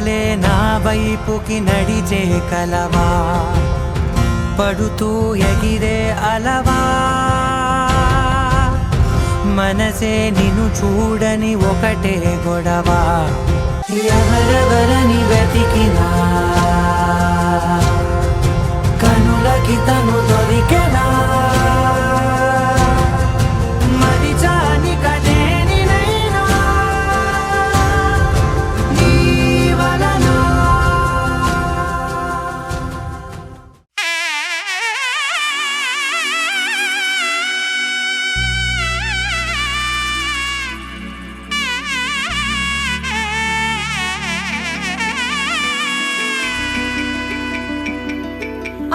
మనసులే నా వైపుకి నడిచే కలవా, పడుతూ ఎగిరే అలవా, మనసే నిన్ను చూడని ఒకటే గొడవ. ఎవరెవరని వెతికినా కనులకి తను దొరికెనా, మరిచాని కదేనినైనా నీ వలన.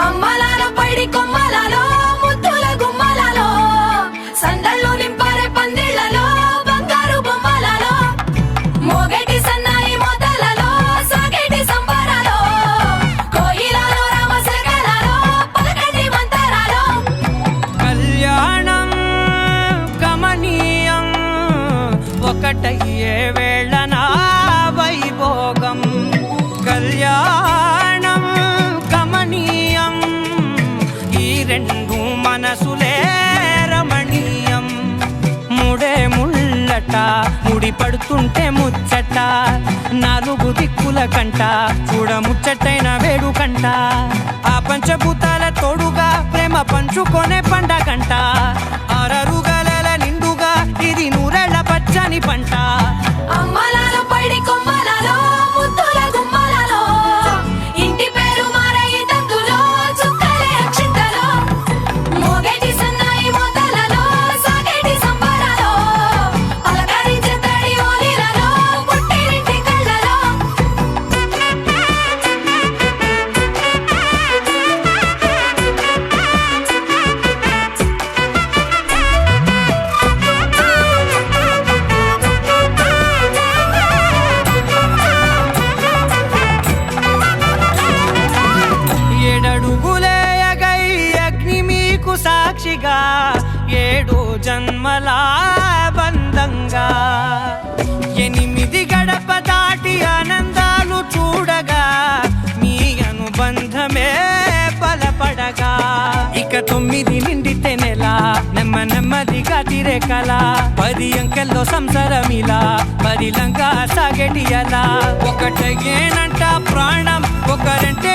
అమ్మలాల పైడి కొమ్మలలో ముద్దుల గుమ్మలలో సందళ్ళు నింపారే పందిళ్లలో బంగారు బొమ్మలలో మోగేటి సన్నాయి మోతలలో సాగేటి సంబరాలో కోయిలలో రామశకలలో పలకండి మంతరాలో. కళ్యాణం గమనీయం ఒకటయ్యే వేళ నా వైభోగం, కళ్యాణం గమనీయం ఈ రెండు మనసులే రమణీయం. ముడే ముళ్ళట ముడి పడుతుంటే ముచ్చట, నాలుగు దిక్కుల కంట చూడ ముచ్చటైన వేడుకంట, ఆ పంచభూతాల తోడుగా ప్రేమ పంచుకొనే పండగంట, ఆరరుగల నిండుగా ఇది నూరెళ్ళ పచ్చని పంట. అమ్మలాల పైడి కొమ్మలలో ముద్దుల గుమ్మలలో ఇంటి పేరు మారయి తందులో చుక్కలే అక్షింతలో మోగేటి సన్నాయి మోతలలో సాగేటి సంబరాలో పలకరించే తడి ఓలిలలో పుట్టినింటి కళ్ళలో. ఏడడుగులే ఎగై అగ్ని మీకు సాక్షిగా, ఏడు జన్మల బంధంగా, ఎనిమిది గడప దాటి ఆనందాలు చూడగా మీ అనుబంధమే బలపడగా, ఇక 9 నిండితే నెల నెమ్మదిగా తిరే కల, 10 అంకెల్లో సంసారమిలా పరిలంగా సాగేటి అలా, ఒకటేనంట ప్రాణం ఒకరంటే